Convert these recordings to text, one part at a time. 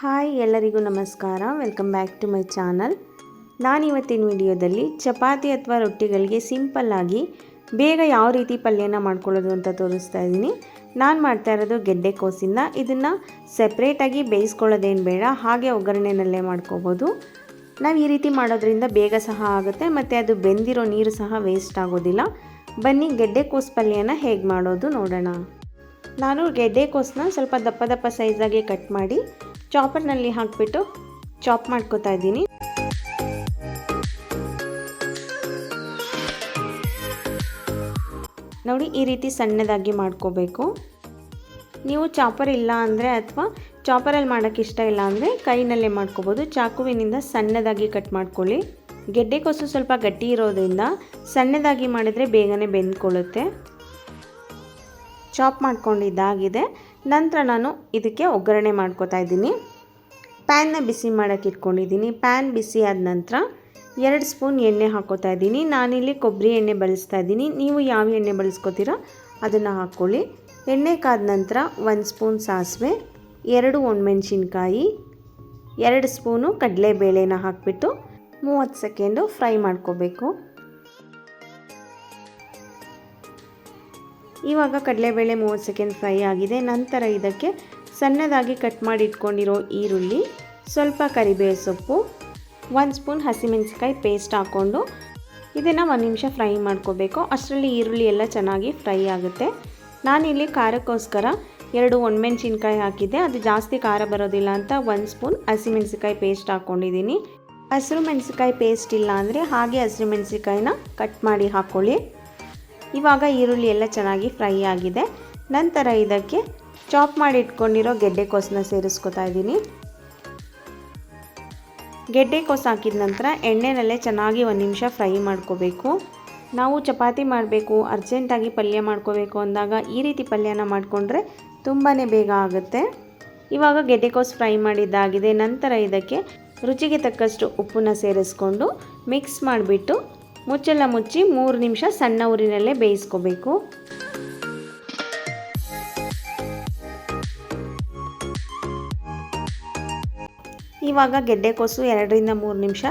Hi ಎಲ್ಲರಿಗೂ ನಮಸ್ಕಾರ. Welcome back to my channel. ನಾನಿವತ್ತಿನ ವಿಡಿಯೋದಲ್ಲಿ ಚಪಾತಿ ಅಥವಾ ರೊಟ್ಟಿಗಳಿಗೆ ಸಿಂಪಲ್ಲಾಗಿ ಬೇಗ ಯಾವ ರೀತಿ ಪಲ್ಯನ ಮಾಡ್ಕೊಳ್ಳೋದು ಅಂತ ತೋರಿಸ್ತಾ ಇದ್ದೀನಿ. ನಾನು ಮಾಡ್ತಾ ಇರೋದು ಗೆಡ್ಡೆಕೋಸಿಂದ. ಇದನ್ನು ಸೆಪ್ರೇಟಾಗಿ ಬೇಯಿಸ್ಕೊಳ್ಳೋದೇನು ಬೇಡ, ಹಾಗೆ ಒಗ್ಗರಣೆನಲ್ಲೇ ಮಾಡ್ಕೋಬೋದು. ನಾವು ಈ ರೀತಿ ಮಾಡೋದ್ರಿಂದ ಬೇಗ ಸಹ ಆಗುತ್ತೆ ಮತ್ತು ಅದು ಬೆಂದಿರೋ ನೀರು ಸಹ ವೇಸ್ಟ್ ಆಗೋದಿಲ್ಲ. ಬನ್ನಿ ಗೆಡ್ಡೆಕೋಸು ಪಲ್ಯನ ಹೇಗೆ ಮಾಡೋದು ನೋಡೋಣ. ನಾನು ಗೆಡ್ಡೆಕೋಸನ್ನ ಸ್ವಲ್ಪ ದಪ್ಪ ದಪ್ಪ ಸೈಜಾಗಿ ಕಟ್ ಮಾಡಿ ಚಾಪರ್ನಲ್ಲಿ ಹಾಕಿಬಿಟ್ಟು ಚಾಪ್ ಮಾಡ್ಕೋತಾ ಇದ್ದೀನಿ. ನೋಡಿ, ಈ ರೀತಿ ಸಣ್ಣದಾಗಿ ಮಾಡ್ಕೋಬೇಕು. ನೀವು ಚಾಪರ್ ಇಲ್ಲ ಅಂದರೆ ಅಥವಾ ಚಾಪರಲ್ಲಿ ಮಾಡೋಕ್ಕೆ ಇಷ್ಟ ಇಲ್ಲ ಅಂದರೆ ಕೈನಲ್ಲೇ ಮಾಡ್ಕೋಬೋದು. ಚಾಕುವಿನಿಂದ ಸಣ್ಣದಾಗಿ ಕಟ್ ಮಾಡ್ಕೊಳ್ಳಿ. ಗೆಡ್ಡೆಕೋಸು ಸ್ವಲ್ಪ ಗಟ್ಟಿ ಇರೋದ್ರಿಂದ ಸಣ್ಣದಾಗಿ ಮಾಡಿದರೆ ಬೇಗನೆ ಬೆಂದ್ಕೊಳ್ಳುತ್ತೆ. ಚಾಪ್ ಮಾಡ್ಕೊಂಡಿದ್ದಾಗಿದೆ. ನಂತರ ನಾನು ಇದಕ್ಕೆ ಒಗ್ಗರಣೆ ಮಾಡ್ಕೋತಾ ಇದ್ದೀನಿ. ಪ್ಯಾನ್ನ ಬಿಸಿ ಮಾಡೋಕ್ಕೆ ಇಟ್ಕೊಂಡಿದ್ದೀನಿ. ಪ್ಯಾನ್ ಬಿಸಿ ಆದ ನಂತರ 2 ಸ್ಪೂನ್ ಎಣ್ಣೆ ಹಾಕೋತಾ ಇದ್ದೀನಿ. ನಾನಿಲ್ಲಿ ಕೊಬ್ಬರಿ ಎಣ್ಣೆ ಬಳಸ್ತಾ ಇದ್ದೀನಿ. ನೀವು ಯಾವ ಎಣ್ಣೆ ಬಳಸ್ಕೊತೀರೋ ಅದನ್ನು ಹಾಕ್ಕೊಳ್ಳಿ. ಎಣ್ಣೆ ಕಾದ ನಂತರ 1 ಸ್ಪೂನ್ ಸಾಸಿವೆ, 2 ಒಣಮೆಣಸಿನ್ಕಾಯಿ, 2 ಸ್ಪೂನು ಕಡಲೆಬೇಳೆನ ಹಾಕಿಬಿಟ್ಟು 30 ಸೆಕೆಂಡು ಫ್ರೈ ಮಾಡ್ಕೋಬೇಕು. ಇವಾಗ ಕಡಲೆಬೇಳೆ 30 ಸೆಕೆಂಡ್ ಫ್ರೈ ಆಗಿದೆ. ನಂತರ ಇದಕ್ಕೆ ಸಣ್ಣದಾಗಿ ಕಟ್ ಮಾಡಿ ಇಟ್ಕೊಂಡಿರೋ ಈರುಳ್ಳಿ, ಸ್ವಲ್ಪ ಕರಿಬೇವು ಸೊಪ್ಪು, 1 ಸ್ಪೂನ್ ಹಸಿಮೆಣಸಿಕಾಯಿ ಪೇಸ್ಟ್ ಹಾಕ್ಕೊಂಡು ಇದನ್ನು 1 ನಿಮಿಷ ಫ್ರೈ ಮಾಡ್ಕೋಬೇಕು. ಅಷ್ಟರಲ್ಲಿ ಈರುಳ್ಳಿ ಎಲ್ಲ ಚೆನ್ನಾಗಿ ಫ್ರೈ ಆಗುತ್ತೆ. ನಾನಿಲ್ಲಿ ಖಾರಕ್ಕೋಸ್ಕರ 2 ಒಣಮೆಣಸಿನ್ಕಾಯಿ ಹಾಕಿದ್ದೆ. ಅದು ಜಾಸ್ತಿ ಖಾರ ಬರೋದಿಲ್ಲ ಅಂತ 1 ಸ್ಪೂನ್ ಹಸಿಮೆಣಸಿಕಾಯಿ ಪೇಸ್ಟ್ ಹಾಕ್ಕೊಂಡಿದ್ದೀನಿ. ಹಸಿರು ಮೆಣಸಿಕಾಯಿ ಪೇಸ್ಟ್ ಇಲ್ಲ ಅಂದರೆ ಹಾಗೆ ಹಸಿರು ಮೆಣಸಿಕಾಯಿನ ಕಟ್ ಮಾಡಿ ಹಾಕ್ಕೊಳ್ಳಿ. ಇವಾಗ ಈರುಳ್ಳಿ ಎಲ್ಲ ಚೆನ್ನಾಗಿ ಫ್ರೈ ಆಗಿದೆ. ನಂತರ ಇದಕ್ಕೆ ಚಾಪ್ ಮಾಡಿ ಇಟ್ಕೊಂಡಿರೋ ಗೆಡ್ಡೆಕೋಸನ್ನ ಸೇರಿಸ್ಕೊತಾ ಇದ್ದೀನಿ. ಗೆಡ್ಡೆಕೋಸು ಹಾಕಿದ ನಂತರ ಎಣ್ಣೆನಲ್ಲೇ ಚೆನ್ನಾಗಿ 1 ನಿಮಿಷ ಫ್ರೈ ಮಾಡ್ಕೋಬೇಕು. ನಾವು ಚಪಾತಿ ಮಾಡಬೇಕು, ಅರ್ಜೆಂಟಾಗಿ ಪಲ್ಯ ಮಾಡ್ಕೋಬೇಕು ಅಂದಾಗ ಈ ರೀತಿ ಪಲ್ಯನ ಮಾಡಿಕೊಂಡ್ರೆ ತುಂಬಾ ಬೇಗ ಆಗುತ್ತೆ. ಇವಾಗ ಗೆಡ್ಡೆಕೋಸು ಫ್ರೈ ಮಾಡಿದ್ದಾಗಿದೆ. ನಂತರ ಇದಕ್ಕೆ ರುಚಿಗೆ ತಕ್ಕಷ್ಟು ಉಪ್ಪನ್ನ ಸೇರಿಸ್ಕೊಂಡು ಮಿಕ್ಸ್ ಮಾಡಿಬಿಟ್ಟು ಮುಚ್ಚೆಲ್ಲ ಮುಚ್ಚಿ 3 ನಿಮಿಷ ಸಣ್ಣ ಊರಿನಲ್ಲೇ ಬೇಯಿಸ್ಕೋಬೇಕು. ಇವಾಗ ಗೆಡ್ಡೆಕೋಸು 2 ರಿಂದ 3 ನಿಮಿಷ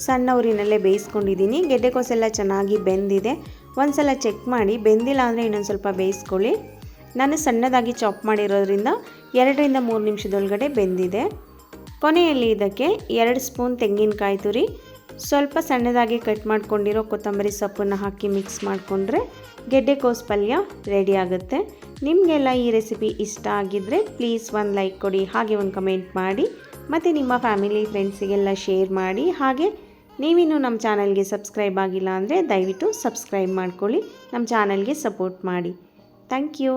ಸಣ್ಣ ಊರಿನಲ್ಲೇ ಬೇಯಿಸ್ಕೊಂಡಿದ್ದೀನಿ. ಗೆಡ್ಡೆಕೋಸೆಲ್ಲ ಚೆನ್ನಾಗಿ ಬೆಂದಿದೆ. ಒಂದು ಸಲ ಚೆಕ್ ಮಾಡಿ, ಬೆಂದಿಲ್ಲ ಅಂದರೆ ಇನ್ನೊಂದು ಸ್ವಲ್ಪ ಬೇಯಿಸ್ಕೊಳ್ಳಿ. ನಾನು ಸಣ್ಣದಾಗಿ ಚಾಪ್ ಮಾಡಿರೋದ್ರಿಂದ 2 ರಿಂದ 3 ನಿಮಿಷದೊಳಗಡೆ ಬೆಂದಿದೆ. ಕೊನೆಯಲ್ಲಿ ಇದಕ್ಕೆ 2 ಸ್ಪೂನ್ ತೆಂಗಿನಕಾಯಿ ತುರಿ, ಸ್ವಲ್ಪ ಸಣ್ಣದಾಗಿ ಕಟ್ ಮಾಡ್ಕೊಂಡಿರೋ ಕೊತ್ತಂಬರಿ ಸೊಪ್ಪನ್ನು ಹಾಕಿ ಮಿಕ್ಸ್ ಮಾಡಿಕೊಂಡ್ರೆ ಗೆಡ್ಡೆಕೋಸು ಪಲ್ಯ ರೆಡಿ ಆಗುತ್ತೆ. ನಿಮಗೆಲ್ಲ ಈ ರೆಸಿಪಿ ಇಷ್ಟ ಆಗಿದ್ದರೆ ಪ್ಲೀಸ್ ಒಂದು ಲೈಕ್ ಕೊಡಿ, ಹಾಗೆ ಒಂದು ಕಮೆಂಟ್ ಮಾಡಿ ಮತ್ತು ನಿಮ್ಮ ಫ್ಯಾಮಿಲಿ ಫ್ರೆಂಡ್ಸಿಗೆಲ್ಲ ಶೇರ್ ಮಾಡಿ. ಹಾಗೆ ನೀವಿನ್ನೂ ನಮ್ಮ ಚಾನಲ್ಗೆ ಸಬ್ಸ್ಕ್ರೈಬ್ ಆಗಿಲ್ಲ ಅಂದರೆ ದಯವಿಟ್ಟು ಸಬ್ಸ್ಕ್ರೈಬ್ ಮಾಡ್ಕೊಳ್ಳಿ. ನಮ್ಮ ಚಾನಲ್ಗೆ ಸಪೋರ್ಟ್ ಮಾಡಿ. Thank you.